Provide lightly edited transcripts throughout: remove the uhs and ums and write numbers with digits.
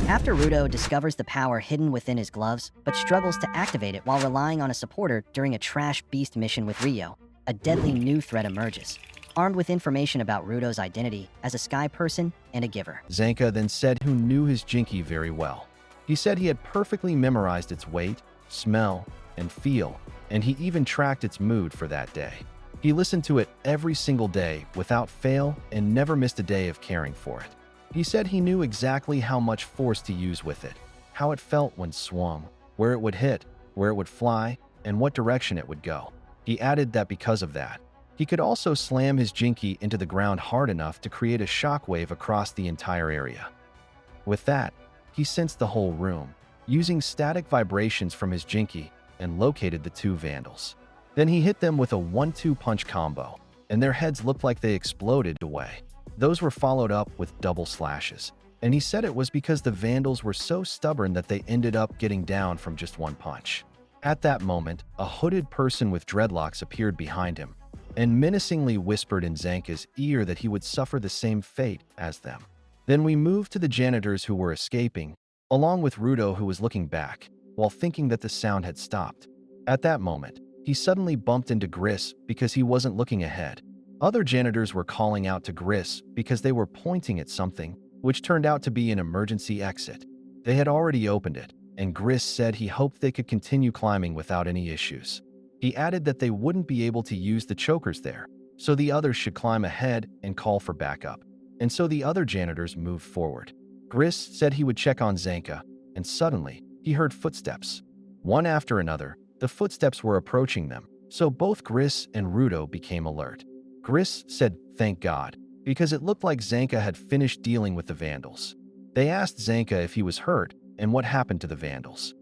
After Rudo discovers the power hidden within his gloves, but struggles to activate it while relying on a supporter during a trash beast mission with Rio, a deadly new threat emerges, armed with information about Rudo's identity as a sky person and a giver. Zanka then said who knew his Jinky very well. He said he had perfectly memorized its weight, smell, and feel, and he even tracked its mood for that day. He listened to it every single day without fail and never missed a day of caring for it. He said he knew exactly how much force to use with it, how it felt when swung, where it would hit, where it would fly, and what direction it would go. He added that because of that, he could also slam his Jinky into the ground hard enough to create a shockwave across the entire area. With that, he sensed the whole room, using static vibrations from his Jinky, and located the two vandals. Then he hit them with a 1-2 punch combo, and their heads looked like they exploded away. Those were followed up with double slashes, and he said it was because the vandals were so stubborn that they ended up getting down from just one punch. At that moment, a hooded person with dreadlocks appeared behind him, and menacingly whispered in Zanka's ear that he would suffer the same fate as them. Then we moved to the janitors who were escaping, along with Rudo who was looking back, while thinking that the sound had stopped. At that moment, he suddenly bumped into Gris because he wasn't looking ahead. Other janitors were calling out to Gris because they were pointing at something, which turned out to be an emergency exit. They had already opened it, and Gris said he hoped they could continue climbing without any issues. He added that they wouldn't be able to use the chokers there, so the others should climb ahead and call for backup. And so the other janitors moved forward. Gris said he would check on Zanka, and suddenly, he heard footsteps. One after another, the footsteps were approaching them, so both Gris and Rudo became alert. Gris said, "Thank God," because it looked like Zanka had finished dealing with the vandals. They asked Zanka if he was hurt and what happened to the vandals.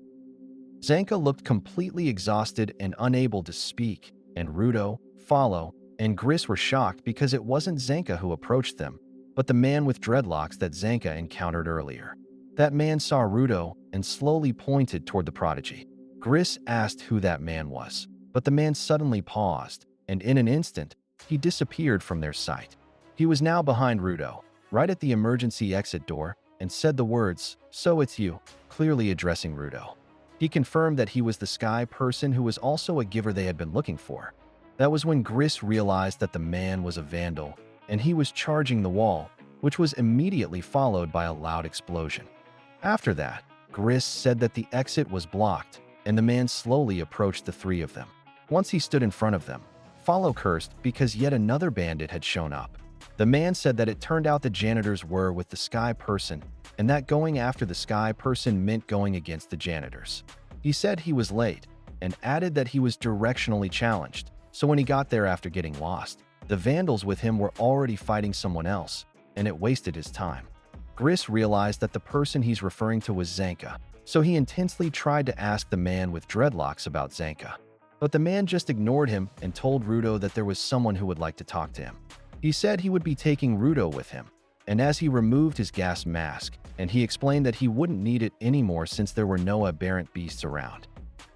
Zanka looked completely exhausted and unable to speak, and Rudo, Follow, and Gris were shocked because it wasn't Zanka who approached them, but the man with dreadlocks that Zanka encountered earlier. That man saw Rudo and slowly pointed toward the prodigy. Gris asked who that man was, but the man suddenly paused, and in an instant, he disappeared from their sight. He was now behind Rudo, right at the emergency exit door, and said the words, "So it's you," clearly addressing Rudo. He confirmed that he was the sky person who was also a giver they had been looking for. That was when Gris realized that the man was a vandal, and he was charging the wall, which was immediately followed by a loud explosion. After that, Gris said that the exit was blocked, and the man slowly approached the three of them. Once he stood in front of them, Follow cursed because yet another bandit had shown up. The man said that it turned out the janitors were with the sky person, and that going after the sky person meant going against the janitors. He said he was late, and added that he was directionally challenged, so when he got there after getting lost, the vandals with him were already fighting someone else, and it wasted his time. Gris realized that the person he's referring to was Zanka, so he intensely tried to ask the man with dreadlocks about Zanka. But the man just ignored him and told Rudo that there was someone who would like to talk to him. He said he would be taking Rudo with him, and as he removed his gas mask, and he explained that he wouldn't need it anymore since there were no aberrant beasts around.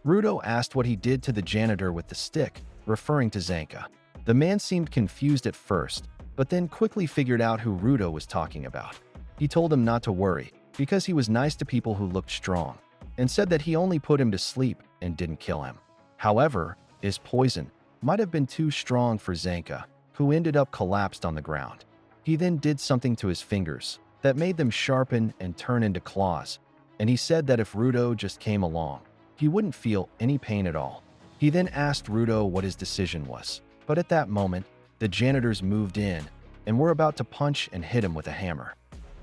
Rudo asked what he did to the janitor with the stick, referring to Zanka. The man seemed confused at first, but then quickly figured out who Rudo was talking about. He told him not to worry, because he was nice to people who looked strong, and said that he only put him to sleep and didn't kill him. However, his poison might have been too strong for Zanka, who ended up collapsed on the ground. He then did something to his fingers that made them sharpen and turn into claws, and he said that if Rudo just came along, he wouldn't feel any pain at all. He then asked Rudo what his decision was, but at that moment, the janitors moved in and were about to punch and hit him with a hammer.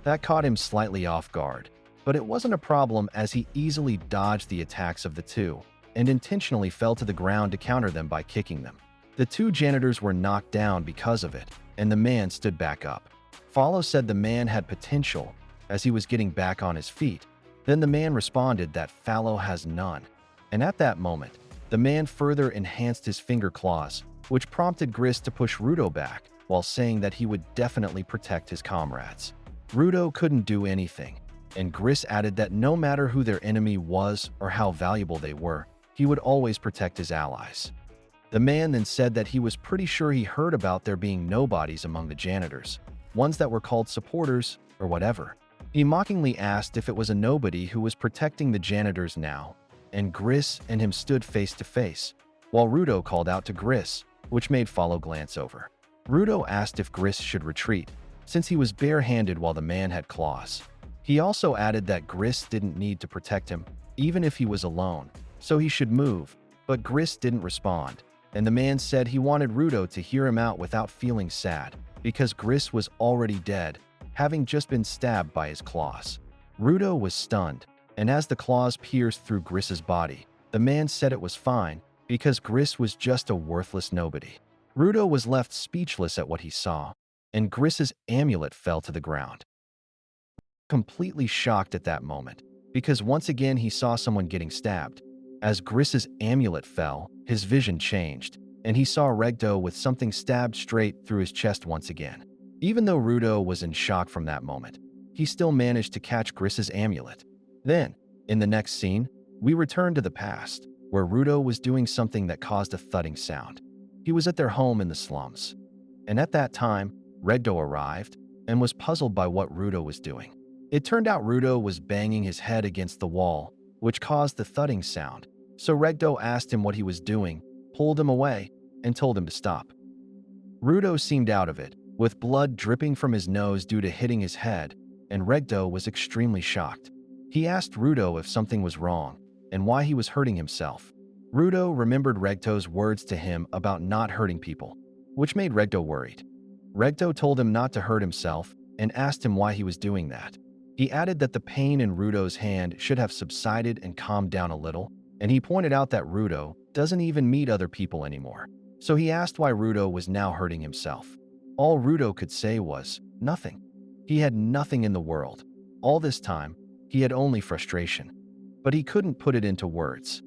That caught him slightly off guard, but it wasn't a problem as he easily dodged the attacks of the two and intentionally fell to the ground to counter them by kicking them. The two janitors were knocked down because of it, and the man stood back up. Follow said the man had potential as he was getting back on his feet. Then the man responded that Fallow has none. And at that moment, the man further enhanced his finger claws, which prompted Gris to push Rudo back while saying that he would definitely protect his comrades. Rudo couldn't do anything, and Gris added that no matter who their enemy was or how valuable they were, he would always protect his allies. The man then said that he was pretty sure he heard about there being nobodies among the janitors, ones that were called supporters or whatever. He mockingly asked if it was a nobody who was protecting the janitors now, and Gris and him stood face to face, while Rudo called out to Gris, which made Follow glance over. Rudo asked if Gris should retreat, since he was bare-handed while the man had claws. He also added that Gris didn't need to protect him, even if he was alone, so he should move, but Gris didn't respond, and the man said he wanted Rudo to hear him out without feeling sad, because Gris was already dead, having just been stabbed by his claws. Rudo was stunned, and as the claws pierced through Gris's body, the man said it was fine, because Gris was just a worthless nobody. Rudo was left speechless at what he saw, and Gris's amulet fell to the ground. Completely shocked at that moment, because once again he saw someone getting stabbed. As Gris's amulet fell, his vision changed, and he saw Regdo with something stabbed straight through his chest once again. Even though Rudo was in shock from that moment, he still managed to catch Gris's amulet. Then, in the next scene, we return to the past, where Rudo was doing something that caused a thudding sound. He was at their home in the slums, and at that time, Regdo arrived and was puzzled by what Rudo was doing. It turned out Rudo was banging his head against the wall, which caused the thudding sound, so Regdo asked him what he was doing, pulled him away, and told him to stop. Rudo seemed out of it, with blood dripping from his nose due to hitting his head, and Regdo was extremely shocked. He asked Rudo if something was wrong, and why he was hurting himself. Rudo remembered Regdo's words to him about not hurting people, which made Regdo worried. Regdo told him not to hurt himself and asked him why he was doing that. He added that the pain in Rudo's hand should have subsided and calmed down a little, and he pointed out that Rudo doesn't even meet other people anymore. So he asked why Rudo was now hurting himself. All Rudo could say was, nothing. He had nothing in the world. All this time, he had only frustration. But he couldn't put it into words.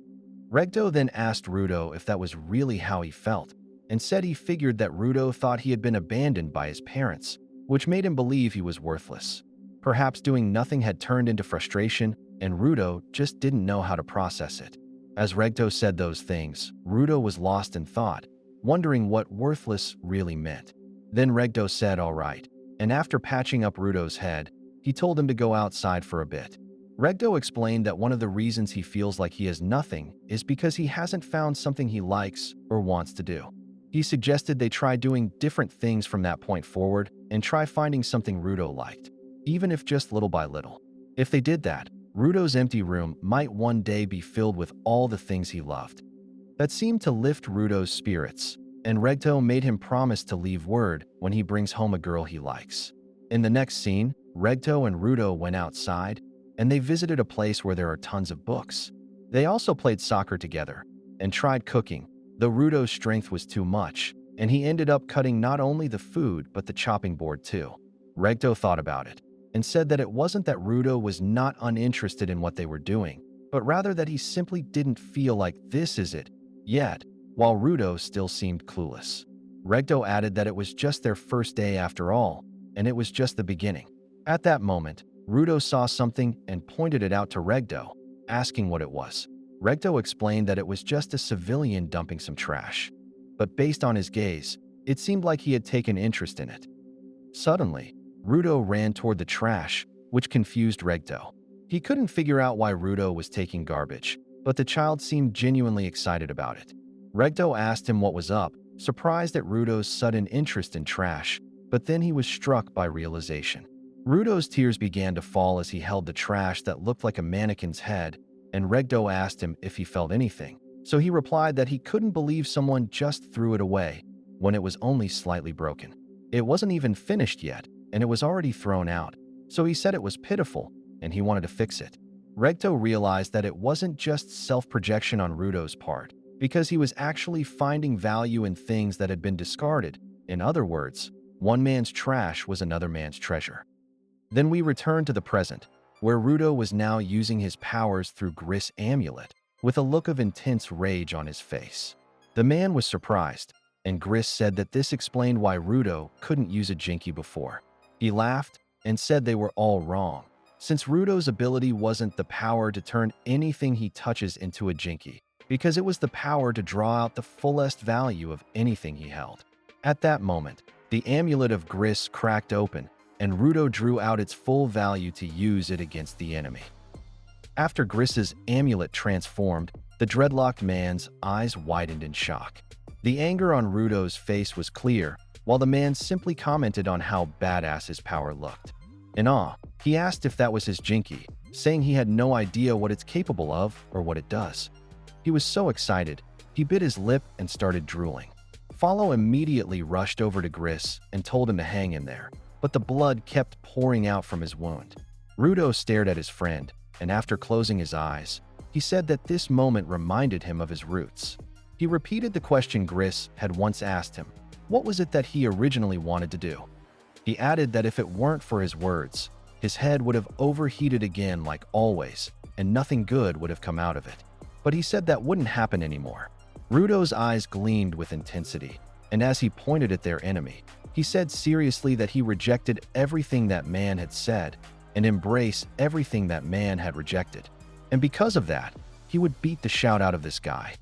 Regdo then asked Rudo if that was really how he felt, and said he figured that Rudo thought he had been abandoned by his parents, which made him believe he was worthless. Perhaps doing nothing had turned into frustration, and Rudo just didn't know how to process it. As Regdo said those things, Rudo was lost in thought, wondering what worthless really meant. Then Regdo said all right, and after patching up Rudo's head, he told him to go outside for a bit. Regdo explained that one of the reasons he feels like he has nothing is because he hasn't found something he likes or wants to do. He suggested they try doing different things from that point forward and try finding something Rudo liked, even if just little by little. If they did that, Rudo's empty room might one day be filled with all the things he loved. That seemed to lift Rudo's spirits, and Regdo made him promise to leave word when he brings home a girl he likes. In the next scene, Regdo and Rudo went outside, and they visited a place where there are tons of books. They also played soccer together and tried cooking, though Rudo's strength was too much, and he ended up cutting not only the food but the chopping board too. Regdo thought about it and said that it wasn't that Rudo was not uninterested in what they were doing, but rather that he simply didn't feel like this is it yet, while Rudo still seemed clueless. Regdo added that it was just their first day after all, and it was just the beginning. At that moment, Rudo saw something and pointed it out to Regdo, asking what it was. Regdo explained that it was just a civilian dumping some trash, but based on his gaze, it seemed like he had taken interest in it. Suddenly, Rudo ran toward the trash, which confused Regdo. He couldn't figure out why Rudo was taking garbage, but the child seemed genuinely excited about it. Regdo asked him what was up, surprised at Rudo's sudden interest in trash, but then he was struck by realization. Rudo's tears began to fall as he held the trash that looked like a mannequin's head, and Regdo asked him if he felt anything, so he replied that he couldn't believe someone just threw it away when it was only slightly broken. It wasn't even finished yet, and it was already thrown out, so he said it was pitiful, and he wanted to fix it. Regdo realized that it wasn't just self-projection on Rudo's part, because he was actually finding value in things that had been discarded. In other words, one man's trash was another man's treasure. Then we return to the present, where Rudo was now using his powers through Gris' amulet, with a look of intense rage on his face. The man was surprised, and Gris said that this explained why Rudo couldn't use a Jinky before. He laughed and said they were all wrong, since Rudo's ability wasn't the power to turn anything he touches into a Jinky, because it was the power to draw out the fullest value of anything he held. At that moment, the amulet of Gris cracked open, and Rudo drew out its full value to use it against the enemy. After Griss's amulet transformed, the dreadlocked man's eyes widened in shock. The anger on Rudo's face was clear, while the man simply commented on how badass his power looked. In awe, he asked if that was his Jinki, saying he had no idea what it's capable of or what it does. He was so excited, he bit his lip and started drooling. Follow immediately rushed over to Griss and told him to hang in there, but the blood kept pouring out from his wound. Rudo stared at his friend, and after closing his eyes, he said that this moment reminded him of his roots. He repeated the question Griss had once asked him. What was it that he originally wanted to do? He added that if it weren't for his words, his head would have overheated again like always, and nothing good would have come out of it. But he said that wouldn't happen anymore. Rudo's eyes gleamed with intensity, and as he pointed at their enemy, he said seriously that he rejected everything that man had said and embraced everything that man had rejected. And because of that, he would beat the shout out of this guy.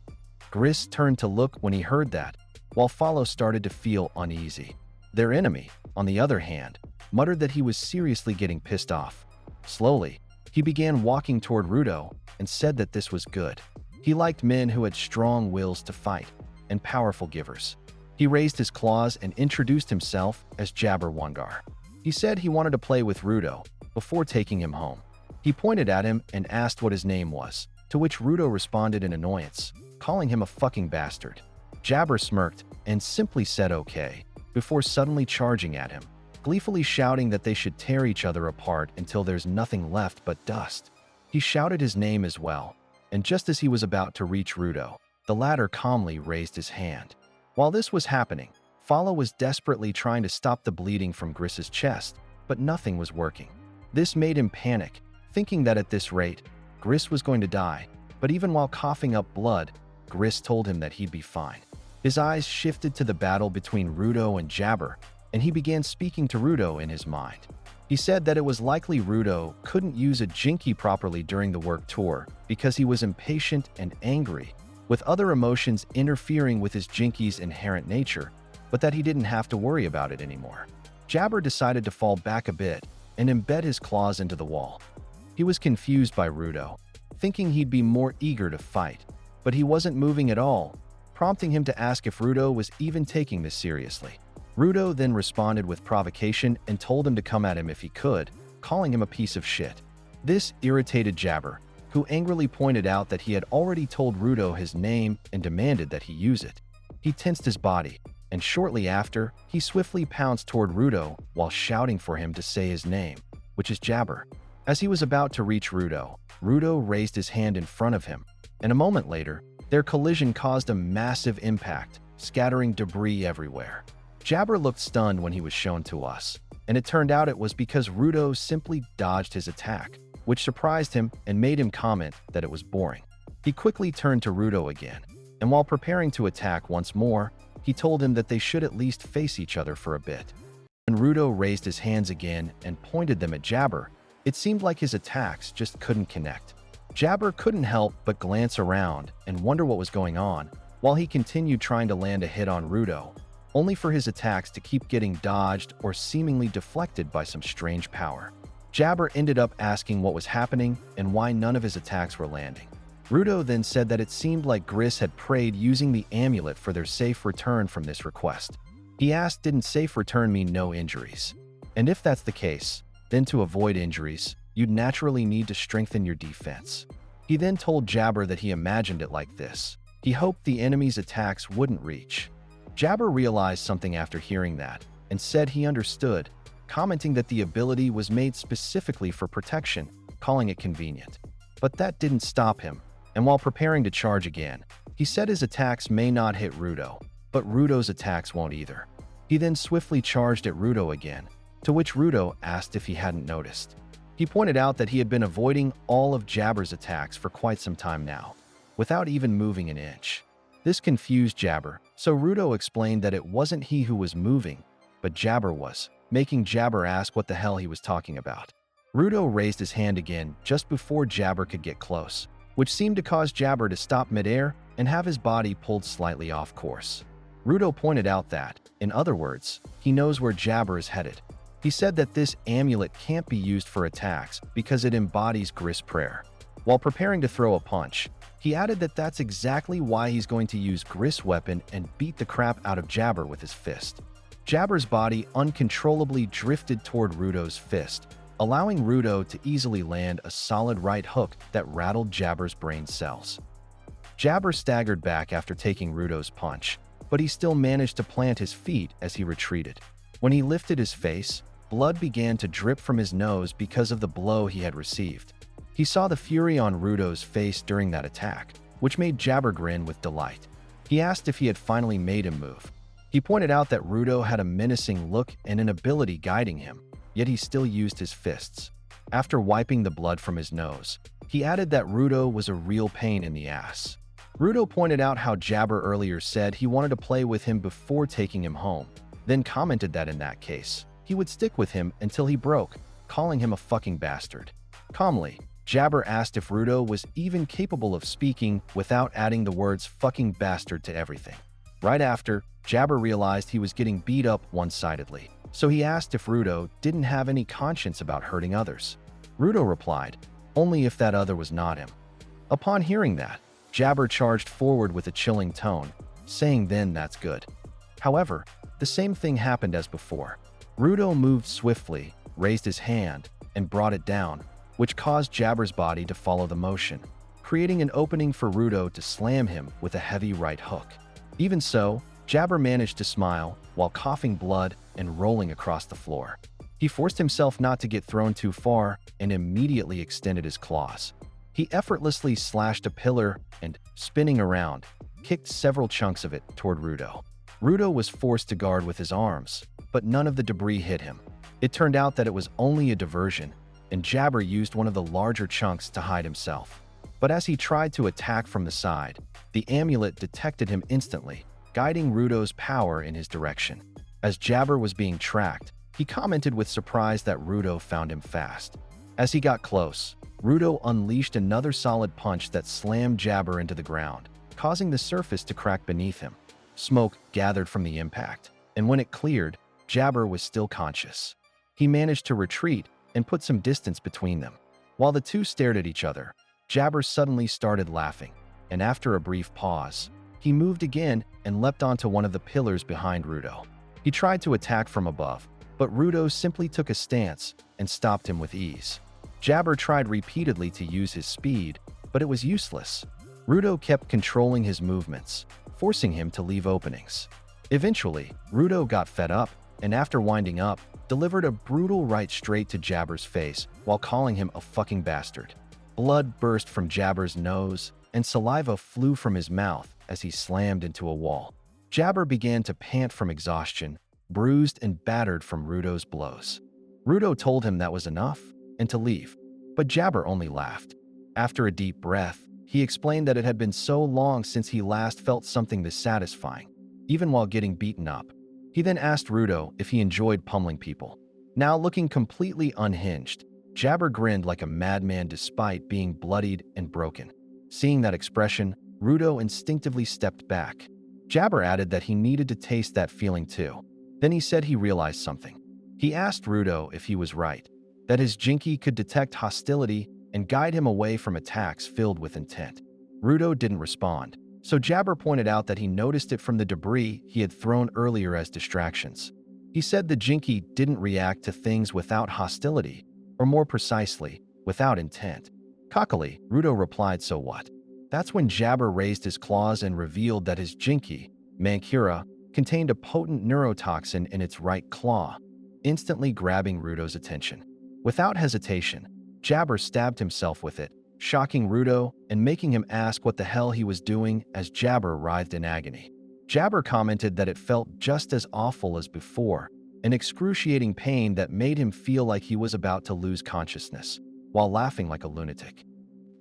Griss turned to look when he heard that, while Follow started to feel uneasy. Their enemy, on the other hand, muttered that he was seriously getting pissed off. Slowly, he began walking toward Rudo and said that this was good. He liked men who had strong wills to fight and powerful givers. He raised his claws and introduced himself as Jabber Wangar. He said he wanted to play with Rudo before taking him home. He pointed at him and asked what his name was, to which Rudo responded in annoyance, calling him a fucking bastard. Jabber smirked and simply said okay, before suddenly charging at him, gleefully shouting that they should tear each other apart until there's nothing left but dust. He shouted his name as well, and just as he was about to reach Rudo, the latter calmly raised his hand. While this was happening, Follow was desperately trying to stop the bleeding from Griss's chest, but nothing was working. This made him panic, thinking that at this rate, Griss was going to die, but even while coughing up blood, Griss told him that he'd be fine. His eyes shifted to the battle between Rudo and Jabber, and he began speaking to Rudo in his mind. He said that it was likely Rudo couldn't use a Jinki properly during the work tour because he was impatient and angry, with other emotions interfering with his Jinki's inherent nature, but that he didn't have to worry about it anymore. Jabber decided to fall back a bit and embed his claws into the wall. He was confused by Rudo, thinking he'd be more eager to fight, but he wasn't moving at all, prompting him to ask if Rudo was even taking this seriously. Rudo then responded with provocation and told him to come at him if he could, calling him a piece of shit. This irritated Jabber, who angrily pointed out that he had already told Rudo his name and demanded that he use it. He tensed his body, and shortly after, he swiftly pounced toward Rudo while shouting for him to say his name, which is Jabber. As he was about to reach Rudo, Rudo raised his hand in front of him, and a moment later, their collision caused a massive impact, scattering debris everywhere. Jabber looked stunned when he was shown to us, and it turned out it was because Rudo simply dodged his attack, which surprised him and made him comment that it was boring. He quickly turned to Rudo again, and while preparing to attack once more, he told him that they should at least face each other for a bit. When Rudo raised his hands again and pointed them at Jabber, it seemed like his attacks just couldn't connect. Jabber couldn't help but glance around and wonder what was going on, while he continued trying to land a hit on Rudo, only for his attacks to keep getting dodged or seemingly deflected by some strange power. Jabber ended up asking what was happening and why none of his attacks were landing. Rudo then said that it seemed like Griss had prayed using the amulet for their safe return from this request. He asked, didn't safe return mean no injuries? And if that's the case, then to avoid injuries, you'd naturally need to strengthen your defense. He then told Jabber that he imagined it like this. He hoped the enemy's attacks wouldn't reach. Jabber realized something after hearing that, and said he understood, commenting that the ability was made specifically for protection, calling it convenient. But that didn't stop him, and while preparing to charge again, he said his attacks may not hit Rudo, but Rudo's attacks won't either. He then swiftly charged at Rudo again, to which Rudo asked if he hadn't noticed. He pointed out that he had been avoiding all of Jabber's attacks for quite some time now, without even moving an inch. This confused Jabber, so Rudo explained that it wasn't he who was moving, but Jabber was, making Jabber ask what the hell he was talking about. Rudo raised his hand again just before Jabber could get close, which seemed to cause Jabber to stop midair and have his body pulled slightly off course. Rudo pointed out that, in other words, he knows where Jabber is headed. He said that this amulet can't be used for attacks because it embodies Gris prayer. While preparing to throw a punch, he added that that's exactly why he's going to use Gris' weapon and beat the crap out of Jabber with his fist. Jabber's body uncontrollably drifted toward Rudo's fist, allowing Rudo to easily land a solid right hook that rattled Jabber's brain cells. Jabber staggered back after taking Rudo's punch, but he still managed to plant his feet as he retreated. When he lifted his face, blood began to drip from his nose because of the blow he had received. He saw the fury on Rudo's face during that attack, which made Jabber grin with delight. He asked if he had finally made him move. He pointed out that Rudo had a menacing look and an ability guiding him, yet he still used his fists. After wiping the blood from his nose, he added that Rudo was a real pain in the ass. Rudo pointed out how Jabber earlier said he wanted to play with him before taking him home, then commented that in that case, he would stick with him until he broke, calling him a fucking bastard. Calmly, Jabber asked if Rudo was even capable of speaking without adding the words fucking bastard to everything. Right after, Jabber realized he was getting beat up one-sidedly, so he asked if Rudo didn't have any conscience about hurting others. Rudo replied, only if that other was not him. Upon hearing that, Jabber charged forward with a chilling tone, saying then that's good. However, the same thing happened as before. Rudo moved swiftly, raised his hand, and brought it down, which caused Jabber's body to follow the motion, creating an opening for Rudo to slam him with a heavy right hook. Even so, Jabber managed to smile while coughing blood and rolling across the floor. He forced himself not to get thrown too far and immediately extended his claws. He effortlessly slashed a pillar and, spinning around, kicked several chunks of it toward Rudo. Rudo was forced to guard with his arms, but none of the debris hit him. It turned out that it was only a diversion, and Jabber used one of the larger chunks to hide himself. But as he tried to attack from the side, the amulet detected him instantly, guiding Rudo's power in his direction. As Jabber was being tracked, he commented with surprise that Rudo found him fast. As he got close, Rudo unleashed another solid punch that slammed Jabber into the ground, causing the surface to crack beneath him. Smoke gathered from the impact, and when it cleared, Jabber was still conscious. He managed to retreat and put some distance between them. While the two stared at each other, Jabber suddenly started laughing, and after a brief pause, he moved again and leapt onto one of the pillars behind Rudo. He tried to attack from above, but Rudo simply took a stance and stopped him with ease. Jabber tried repeatedly to use his speed, but it was useless. Rudo kept controlling his movements, forcing him to leave openings. Eventually, Rudo got fed up, and after winding up, delivered a brutal right straight to Jabber's face while calling him a fucking bastard. Blood burst from Jabber's nose, and saliva flew from his mouth as he slammed into a wall. Jabber began to pant from exhaustion, bruised and battered from Rudo's blows. Rudo told him that was enough and to leave, but Jabber only laughed. After a deep breath, he explained that it had been so long since he last felt something this satisfying, even while getting beaten up. He then asked Rudo if he enjoyed pummeling people. Now looking completely unhinged, Jabber grinned like a madman despite being bloodied and broken. Seeing that expression, Rudo instinctively stepped back. Jabber added that he needed to taste that feeling too. Then he said he realized something. He asked Rudo if he was right, that his jinki could detect hostility and guide him away from attacks filled with intent. Rudo didn't respond, so Jabber pointed out that he noticed it from the debris he had thrown earlier as distractions. He said the jinki didn't react to things without hostility, or more precisely, without intent. Cockily, Rudo replied, so what? That's when Jabber raised his claws and revealed that his jinki, Mankura, contained a potent neurotoxin in its right claw, instantly grabbing Rudo's attention. Without hesitation, Jabber stabbed himself with it, shocking Rudo and making him ask what the hell he was doing as Jabber writhed in agony. Jabber commented that it felt just as awful as before, an excruciating pain that made him feel like he was about to lose consciousness, while laughing like a lunatic.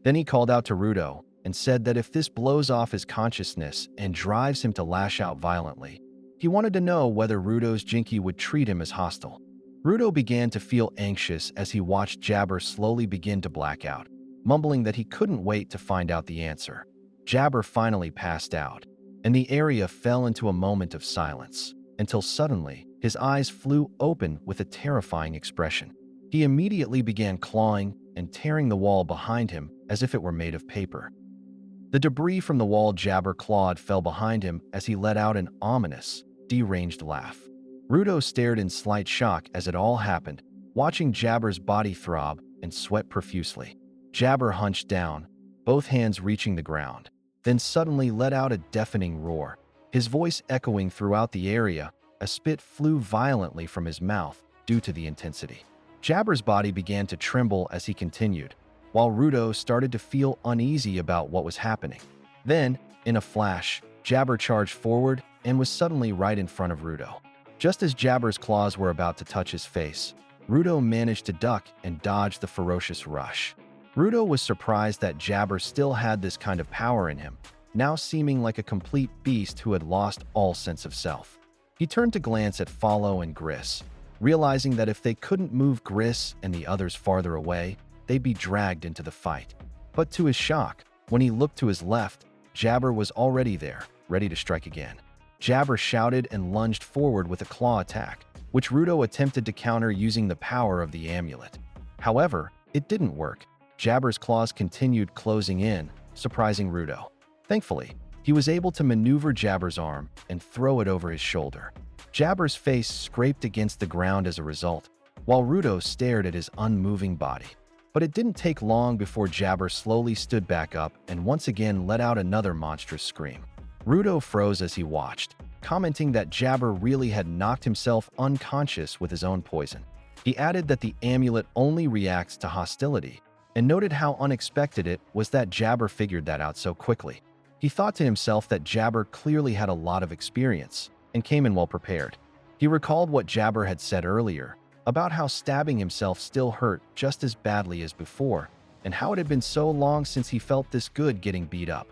Then he called out to Rudo and said that if this blows off his consciousness and drives him to lash out violently, he wanted to know whether Rudo's jinki would treat him as hostile. Rudo began to feel anxious as he watched Jabber slowly begin to black out, mumbling that he couldn't wait to find out the answer. Jabber finally passed out, and the area fell into a moment of silence, until suddenly, His eyes flew open with a terrifying expression. He immediately began clawing and tearing the wall behind him as if it were made of paper. The debris from the wall Jabber clawed fell behind him as he let out an ominous, deranged laugh. Rudo stared in slight shock as it all happened, watching Jabber's body throb and sweat profusely. Jabber hunched down, both hands reaching the ground, then suddenly let out a deafening roar, his voice echoing throughout the area. A spit flew violently from his mouth due to the intensity. Jabber's body began to tremble as he continued, while Rudo started to feel uneasy about what was happening. Then, in a flash, Jabber charged forward and was suddenly right in front of Rudo. Just as Jabber's claws were about to touch his face, Rudo managed to duck and dodge the ferocious rush. Rudo was surprised that Jabber still had this kind of power in him, now seeming like a complete beast who had lost all sense of self. He turned to glance at Follow and Gris, realizing that if they couldn't move Gris and the others farther away, they'd be dragged into the fight. But to his shock, when he looked to his left, Jabber was already there, ready to strike again. Jabber shouted and lunged forward with a claw attack, which Rudo attempted to counter using the power of the amulet. However, it didn't work. Jabber's claws continued closing in, surprising Rudo. Thankfully, he was able to maneuver Jabber's arm and throw it over his shoulder. Jabber's face scraped against the ground as a result, while Rudo stared at his unmoving body. But it didn't take long before Jabber slowly stood back up and once again let out another monstrous scream. Rudo froze as he watched, commenting that Jabber really had knocked himself unconscious with his own poison. He added that the amulet only reacts to hostility, and noted how unexpected it was that Jabber figured that out so quickly. He thought to himself that Jabber clearly had a lot of experience and came in well prepared. He recalled what Jabber had said earlier about how stabbing himself still hurt just as badly as before, and how it had been so long since he felt this good getting beat up.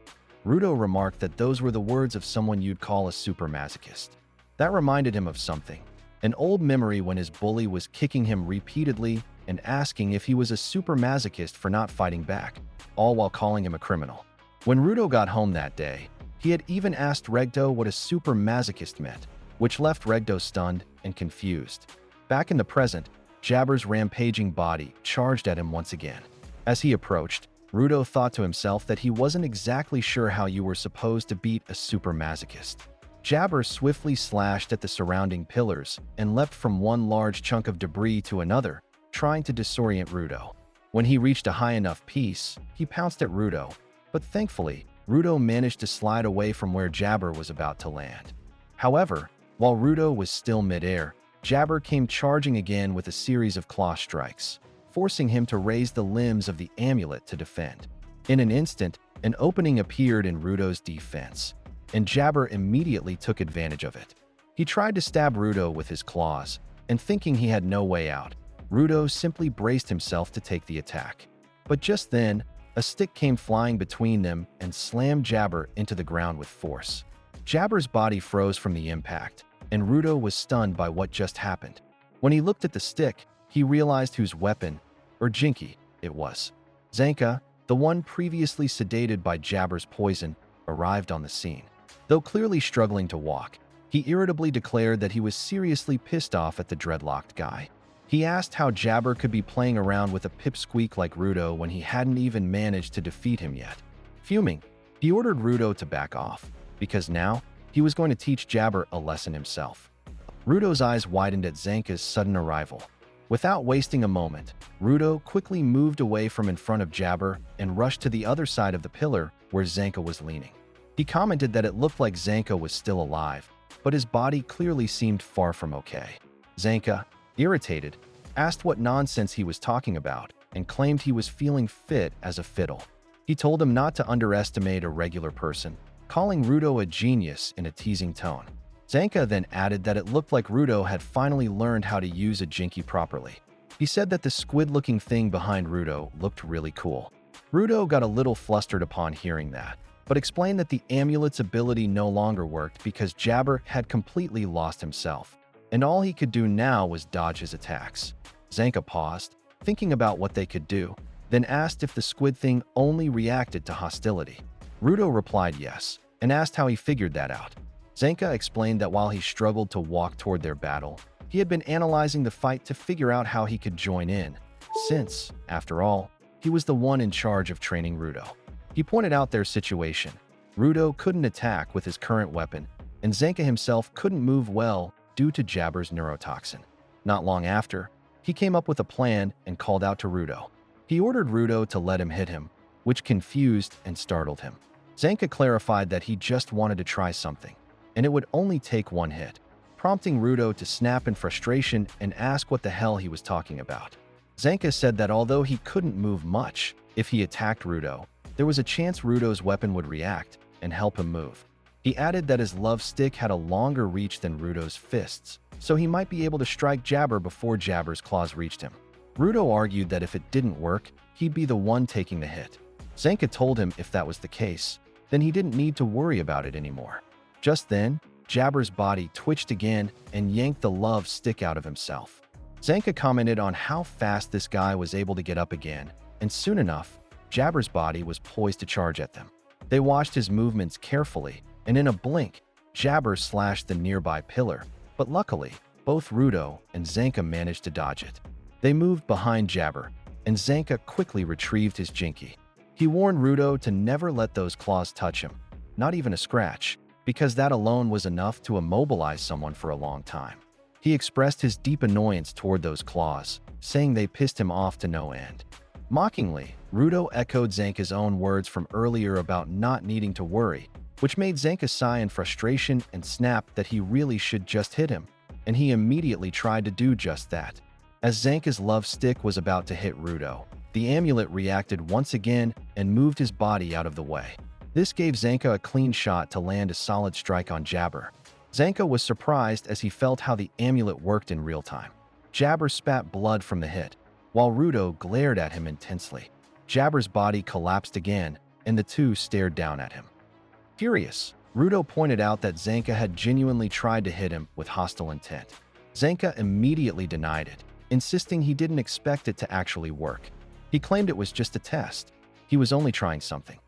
Rudo remarked that those were the words of someone you'd call a super masochist. That reminded him of something, an old memory when his bully was kicking him repeatedly and asking if he was a super masochist for not fighting back, all while calling him a criminal. When Rudo got home that day, he had even asked Regdo what a super masochist meant, which left Regdo stunned and confused. Back in the present, Jabber's rampaging body charged at him once again. As he approached, Rudo thought to himself that he wasn't exactly sure how you were supposed to beat a super masochist. Jabber swiftly slashed at the surrounding pillars and leapt from one large chunk of debris to another, trying to disorient Rudo. When he reached a high enough piece, he pounced at Rudo, but thankfully, Rudo managed to slide away from where Jabber was about to land. However, while Rudo was still midair, Jabber came charging again with a series of claw strikes, forcing him to raise the limbs of the amulet to defend. In an instant, an opening appeared in Rudo's defense, and Jabber immediately took advantage of it. He tried to stab Rudo with his claws, and thinking he had no way out, Rudo simply braced himself to take the attack. But just then, a stick came flying between them and slammed Jabber into the ground with force. Jabber's body froze from the impact, and Rudo was stunned by what just happened. When he looked at the stick, he realized whose weapon, or jinky, it was. Zanka, the one previously sedated by Jabber's poison, arrived on the scene. Though clearly struggling to walk, he irritably declared that he was seriously pissed off at the dreadlocked guy. He asked how Jabber could be playing around with a pipsqueak like Rudo when he hadn't even managed to defeat him yet. Fuming, he ordered Rudo to back off, because now he was going to teach Jabber a lesson himself. Rudo's eyes widened at Zanka's sudden arrival. Without wasting a moment, Rudo quickly moved away from in front of Jabber and rushed to the other side of the pillar where Zanka was leaning. He commented that it looked like Zanka was still alive, but his body clearly seemed far from okay. Zanka, irritated, asked what nonsense he was talking about and claimed he was feeling fit as a fiddle. He told him not to underestimate a regular person, calling Rudo a genius in a teasing tone. Zanka then added that it looked like Rudo had finally learned how to use a jinky properly. He said that the squid-looking thing behind Rudo looked really cool. Rudo got a little flustered upon hearing that, but explained that the amulet's ability no longer worked because Jabber had completely lost himself, and all he could do now was dodge his attacks. Zanka paused, thinking about what they could do, then asked if the squid thing only reacted to hostility. Rudo replied yes, and asked how he figured that out. Zenka explained that while he struggled to walk toward their battle, he had been analyzing the fight to figure out how he could join in, since, after all, he was the one in charge of training Rudo. He pointed out their situation. Rudo couldn't attack with his current weapon, and Zenka himself couldn't move well due to Jabber's neurotoxin. Not long after, he came up with a plan and called out to Rudo. He ordered Rudo to let him hit him, which confused and startled him. Zenka clarified that he just wanted to try something, and it would only take one hit, prompting Rudo to snap in frustration and ask what the hell he was talking about. Zenka said that although he couldn't move much, if he attacked Rudo, there was a chance Rudo's weapon would react and help him move. He added that his love stick had a longer reach than Rudo's fists, so he might be able to strike Jabber before Jabber's claws reached him. Rudo argued that if it didn't work, he'd be the one taking the hit. Zenka told him if that was the case, then he didn't need to worry about it anymore. Just then, Jabber's body twitched again and yanked the love stick out of himself. Zenka commented on how fast this guy was able to get up again, and soon enough, Jabber's body was poised to charge at them. They watched his movements carefully, and in a blink, Jabber slashed the nearby pillar, but luckily, both Rudo and Zenka managed to dodge it. They moved behind Jabber, and Zenka quickly retrieved his jinky. He warned Rudo to never let those claws touch him, not even a scratch, because that alone was enough to immobilize someone for a long time. He expressed his deep annoyance toward those claws, saying they pissed him off to no end. Mockingly, Rudo echoed Zenka's own words from earlier about not needing to worry, which made Zenka sigh in frustration and snap that he really should just hit him, and he immediately tried to do just that. As Zenka's love stick was about to hit Rudo, the amulet reacted once again and moved his body out of the way. This gave Zenka a clean shot to land a solid strike on Jabber. Zenka was surprised as he felt how the amulet worked in real time. Jabber spat blood from the hit, while Rudo glared at him intensely. Jabber's body collapsed again, and the two stared down at him. Furious, Rudo pointed out that Zenka had genuinely tried to hit him with hostile intent. Zenka immediately denied it, insisting he didn't expect it to actually work. He claimed it was just a test. He was only trying something.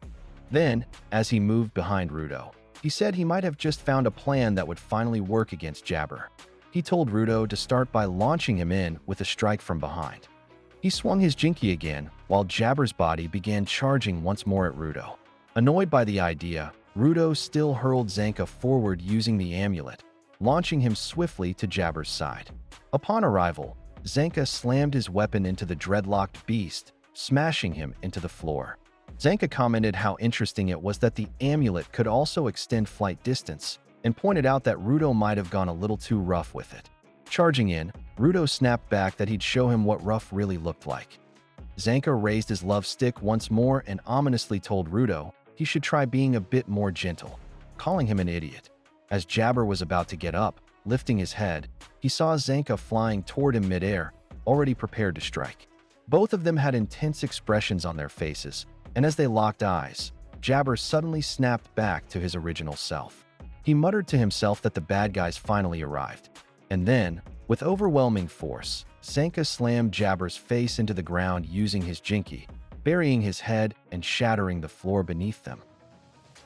Then, as he moved behind Rudo, he said he might have just found a plan that would finally work against Jabber. He told Rudo to start by launching him in with a strike from behind. He swung his jinky again, while Jabber's body began charging once more at Rudo. Annoyed by the idea, Rudo still hurled Zenka forward using the amulet, launching him swiftly to Jabber's side. Upon arrival, Zenka slammed his weapon into the dreadlocked beast, smashing him into the floor. Zenka commented how interesting it was that the amulet could also extend flight distance, and pointed out that Rudo might have gone a little too rough with it. Charging in, Rudo snapped back that he'd show him what rough really looked like. Zenka raised his love stick once more and ominously told Rudo he should try being a bit more gentle, calling him an idiot. As Jabber was about to get up, lifting his head, he saw Zenka flying toward him midair, already prepared to strike. Both of them had intense expressions on their faces, and as they locked eyes, Jabber suddenly snapped back to his original self. He muttered to himself that the bad guys finally arrived. And then, with overwhelming force, Zenka slammed Jabber's face into the ground using his jinky, burying his head and shattering the floor beneath them.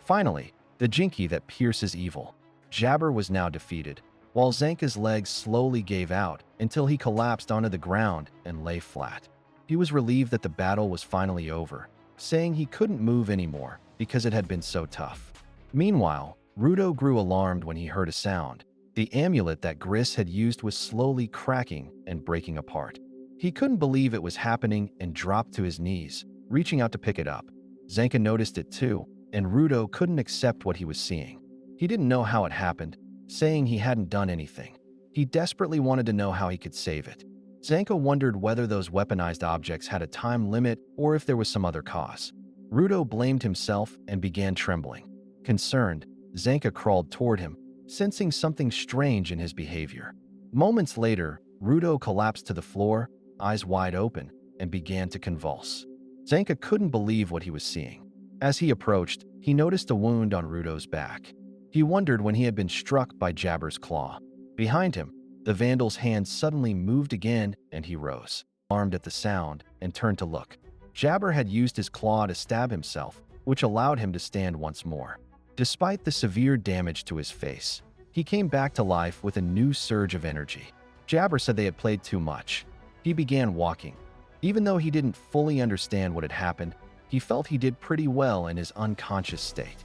Finally, the jinky that pierces evil. Jabber was now defeated, while Zenka's legs slowly gave out until he collapsed onto the ground and lay flat. He was relieved that the battle was finally over, saying he couldn't move anymore because it had been so tough. Meanwhile, Rudo grew alarmed when he heard a sound. The amulet that Gris had used was slowly cracking and breaking apart. He couldn't believe it was happening and dropped to his knees, reaching out to pick it up. Zenka noticed it too, and Rudo couldn't accept what he was seeing. He didn't know how it happened, saying he hadn't done anything. He desperately wanted to know how he could save it. Zenka wondered whether those weaponized objects had a time limit or if there was some other cause. Rudo blamed himself and began trembling. Concerned, Zenka crawled toward him, sensing something strange in his behavior. Moments later, Rudo collapsed to the floor, eyes wide open, and began to convulse. Zenka couldn't believe what he was seeing. As he approached, he noticed a wound on Rudo's back. He wondered when he had been struck by Jabber's claw. Behind him, the Vandal's hand suddenly moved again, and he rose, alarmed at the sound, and turned to look. Jabber had used his claw to stab himself, which allowed him to stand once more. Despite the severe damage to his face, he came back to life with a new surge of energy. Jabber said they had played too much. He began walking. Even though he didn't fully understand what had happened, he felt he did pretty well in his unconscious state.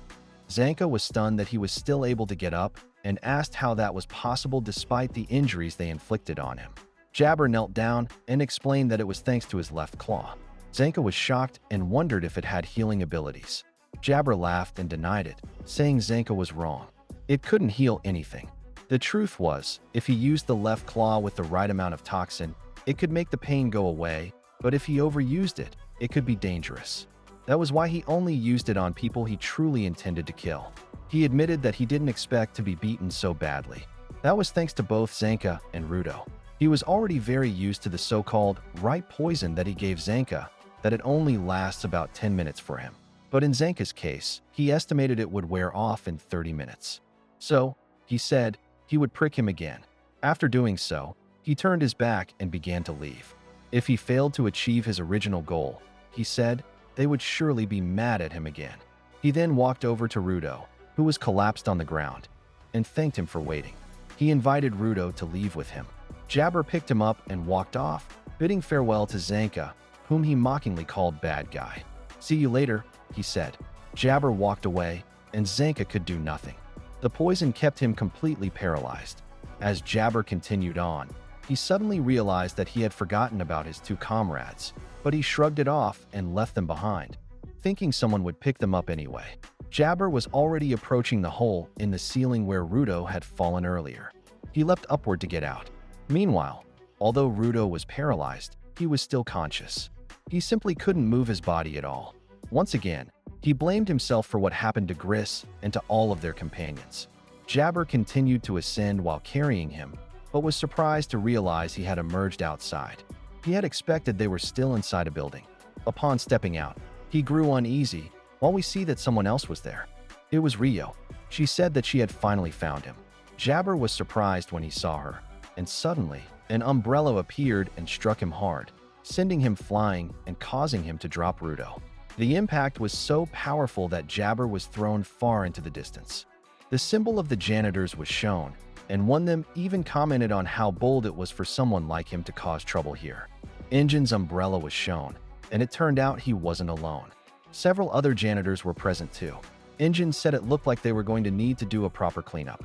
Zanka was stunned that he was still able to get up and asked how that was possible despite the injuries they inflicted on him. Jabber knelt down and explained that it was thanks to his left claw. Zanka was shocked and wondered if it had healing abilities. Jabber laughed and denied it, saying Zanka was wrong. It couldn't heal anything. The truth was, if he used the left claw with the right amount of toxin, it could make the pain go away, but if he overused it, it could be dangerous. That was why he only used it on people he truly intended to kill. He admitted that he didn't expect to be beaten so badly. That was thanks to both Zanka and Rudo. He was already very used to the so-called right poison that he gave Zanka, that it only lasts about 10 minutes for him. But in Zanka's case, he estimated it would wear off in 30 minutes. So, he said, he would prick him again. After doing so, he turned his back and began to leave. If he failed to achieve his original goal, he said, they would surely be mad at him again. He then walked over to Rudo, who was collapsed on the ground, and thanked him for waiting. He invited Rudo to leave with him. Jabber picked him up and walked off, bidding farewell to Zanka, whom he mockingly called bad guy. "See you later," he said. Jabber walked away, and Zanka could do nothing. The poison kept him completely paralyzed. As Jabber continued on, he suddenly realized that he had forgotten about his two comrades, but he shrugged it off and left them behind, thinking someone would pick them up anyway. Jabber was already approaching the hole in the ceiling where Rudo had fallen earlier. He leapt upward to get out. Meanwhile, although Rudo was paralyzed, he was still conscious. He simply couldn't move his body at all. Once again, he blamed himself for what happened to Gris and to all of their companions. Jabber continued to ascend while carrying him, but was surprised to realize he had emerged outside. He had expected they were still inside a building. Upon stepping out, he grew uneasy while we see that someone else was there. It was Rio. She said that she had finally found him. Jabber was surprised when he saw her, and suddenly, an umbrella appeared and struck him hard, sending him flying and causing him to drop Rudo. The impact was so powerful that Jabber was thrown far into the distance. The symbol of the janitors was shown, and one of them even commented on how bold it was for someone like him to cause trouble here. Engine's umbrella was shown, and it turned out he wasn't alone. Several other janitors were present too. Engine said it looked like they were going to need to do a proper cleanup.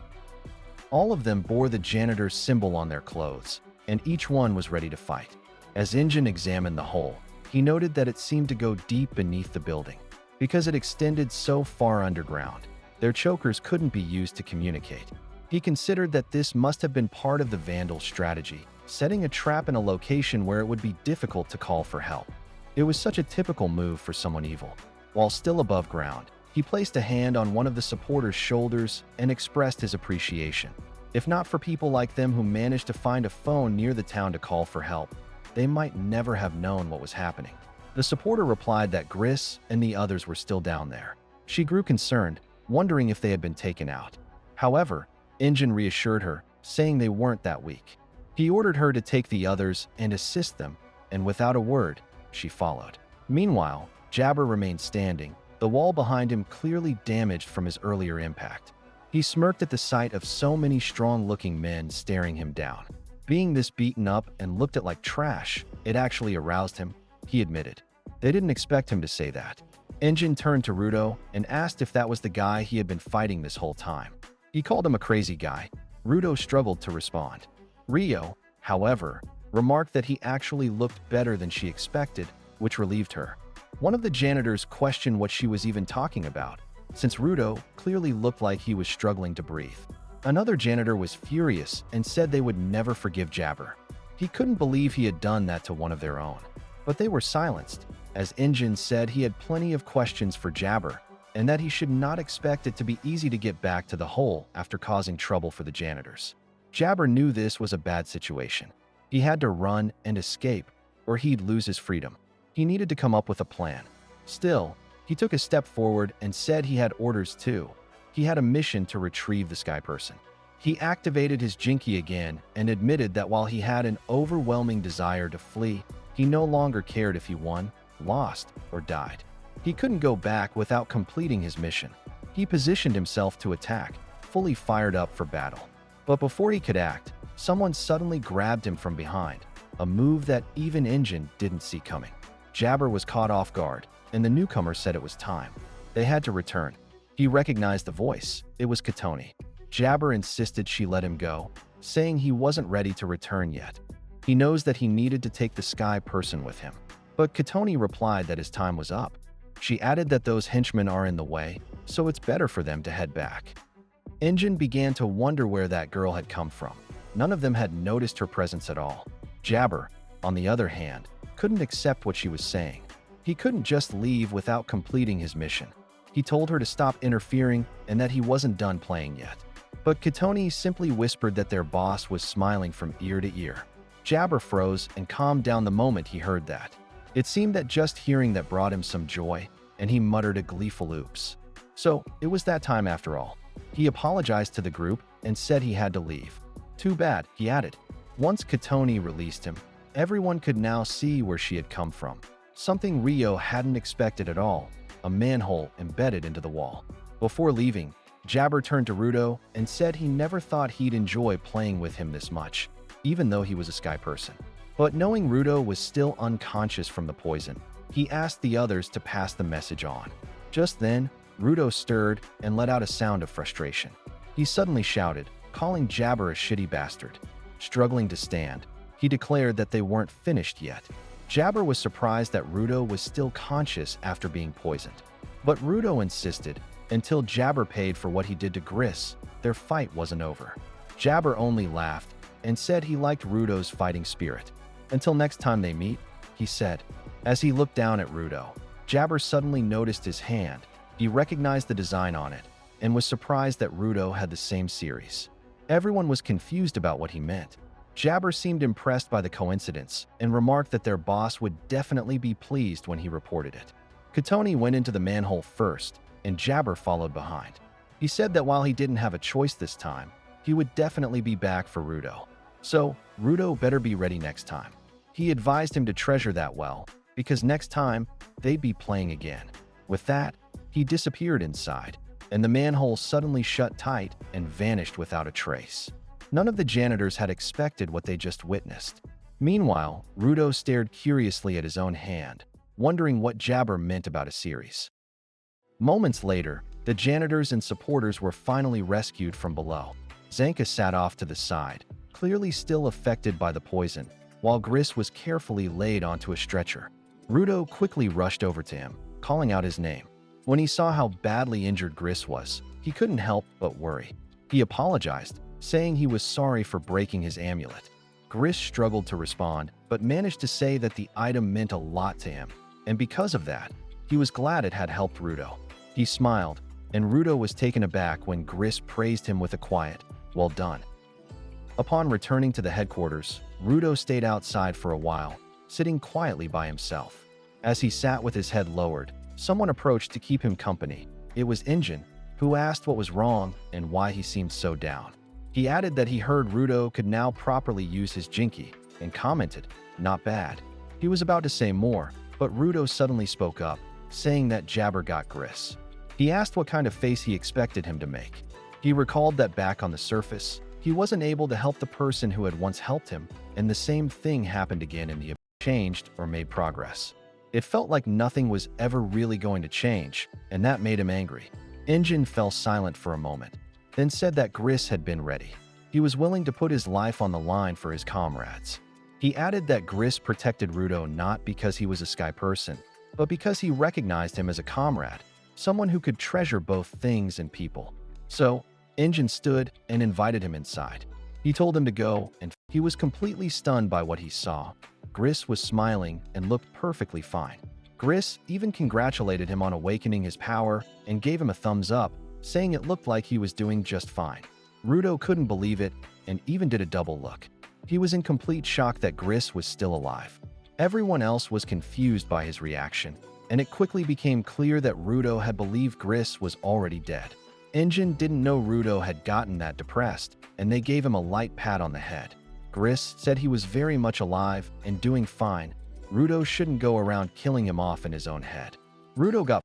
All of them bore the janitor's symbol on their clothes, and each one was ready to fight. As Engine examined the hole, he noted that it seemed to go deep beneath the building. Because it extended so far underground, their chokers couldn't be used to communicate. He considered that this must have been part of the Vandal's strategy, setting a trap in a location where it would be difficult to call for help. It was such a typical move for someone evil. While still above ground, he placed a hand on one of the supporters' shoulders and expressed his appreciation. If not for people like them who managed to find a phone near the town to call for help, they might never have known what was happening. The supporter replied that Gris and the others were still down there. She grew concerned, wondering if they had been taken out. However, Engine reassured her, saying they weren't that weak. He ordered her to take the others and assist them, and without a word, she followed. Meanwhile, Jabber remained standing, the wall behind him clearly damaged from his earlier impact. He smirked at the sight of so many strong-looking men staring him down. Being this beaten up and looked at like trash, it actually aroused him, he admitted. They didn't expect him to say that. Engine turned to Rudo and asked if that was the guy he had been fighting this whole time. He called him a crazy guy. Rudo struggled to respond. Rio, however, remarked that he actually looked better than she expected, which relieved her. One of the janitors questioned what she was even talking about, since Rudo clearly looked like he was struggling to breathe. Another janitor was furious and said they would never forgive Jabber. He couldn't believe he had done that to one of their own. But they were silenced, as Engine said he had plenty of questions for Jabber, and that he should not expect it to be easy to get back to the hole after causing trouble for the janitors. Jabber knew this was a bad situation. He had to run and escape, or he'd lose his freedom. He needed to come up with a plan. Still, he took a step forward and said he had orders too. He had a mission to retrieve the Sky Person. He activated his Jinki again and admitted that while he had an overwhelming desire to flee, he no longer cared if he won, lost, or died. He couldn't go back without completing his mission. He positioned himself to attack, fully fired up for battle. But before he could act, someone suddenly grabbed him from behind, a move that even Injin didn't see coming. Jabber was caught off guard, and the newcomer said it was time. They had to return. He recognized the voice. It was Katoni. Jabber insisted she let him go, saying he wasn't ready to return yet. He knows that he needed to take the sky person with him. But Katoni replied that his time was up. She added that those henchmen are in the way, so it's better for them to head back. Injin began to wonder where that girl had come from. None of them had noticed her presence at all. Jabber, on the other hand, couldn't accept what she was saying. He couldn't just leave without completing his mission. He told her to stop interfering and that he wasn't done playing yet. But Katoni simply whispered that their boss was smiling from ear to ear. Jabber froze and calmed down the moment he heard that. It seemed that just hearing that brought him some joy, and he muttered a gleeful oops. So, it was that time after all. He apologized to the group and said he had to leave. Too bad, he added. Once Katoni released him, everyone could now see where she had come from. Something Rio hadn't expected at all, a manhole embedded into the wall. Before leaving, Jabber turned to Rudo and said he never thought he'd enjoy playing with him this much, even though he was a sky person. But knowing Rudo was still unconscious from the poison, he asked the others to pass the message on. Just then, Rudo stirred and let out a sound of frustration. He suddenly shouted, calling Jabber a shitty bastard. Struggling to stand, he declared that they weren't finished yet. Jabber was surprised that Rudo was still conscious after being poisoned. But Rudo insisted, until Jabber paid for what he did to Gris, their fight wasn't over. Jabber only laughed and said he liked Rudo's fighting spirit. Until next time they meet, he said. As he looked down at Rudo, Jabber suddenly noticed his hand. He recognized the design on it and was surprised that Rudo had the same series. Everyone was confused about what he meant. Jabber seemed impressed by the coincidence and remarked that their boss would definitely be pleased when he reported it. Katoni went into the manhole first, and Jabber followed behind. He said that while he didn't have a choice this time, he would definitely be back for Rudo. So, Rudo better be ready next time. He advised him to treasure that well, because next time, they'd be playing again. With that, he disappeared inside, and the manhole suddenly shut tight and vanished without a trace. None of the janitors had expected what they just witnessed. Meanwhile, Rudo stared curiously at his own hand, wondering what Jabber meant about a series. Moments later, the janitors and supporters were finally rescued from below. Zanka sat off to the side, clearly still affected by the poison, while Gris was carefully laid onto a stretcher. Rudo quickly rushed over to him, calling out his name. When he saw how badly injured Gris was, he couldn't help but worry. He apologized, saying he was sorry for breaking his amulet. Gris struggled to respond, but managed to say that the item meant a lot to him, and because of that, he was glad it had helped Rudo. He smiled, and Rudo was taken aback when Gris praised him with a quiet, "Well done." Upon returning to the headquarters, Rudo stayed outside for a while, sitting quietly by himself. As he sat with his head lowered, someone approached to keep him company. It was Injin, who asked what was wrong and why he seemed so down. He added that he heard Rudo could now properly use his Jinki, and commented, "Not bad." He was about to say more, but Rudo suddenly spoke up, saying that Jabber got Gris. He asked what kind of face he expected him to make. He recalled that back on the surface, he wasn't able to help the person who had once helped him, and the same thing happened again in the changed or made progress. It felt like nothing was ever really going to change, and that made him angry. Injin fell silent for a moment, then said that Gris had been ready. He was willing to put his life on the line for his comrades. He added that Gris protected Rudo not because he was a sky person, but because he recognized him as a comrade, someone who could treasure both things and people. So, Injin stood and invited him inside. He told him to go, and he was completely stunned by what he saw. Gris was smiling and looked perfectly fine. Gris even congratulated him on awakening his power and gave him a thumbs up, saying it looked like he was doing just fine. Rudo couldn't believe it and even did a double look. He was in complete shock that Gris was still alive. Everyone else was confused by his reaction, and it quickly became clear that Rudo had believed Gris was already dead. Injin didn't know Rudo had gotten that depressed, and they gave him a light pat on the head. Gris said he was very much alive and doing fine. Rudo shouldn't go around killing him off in his own head. Rudo got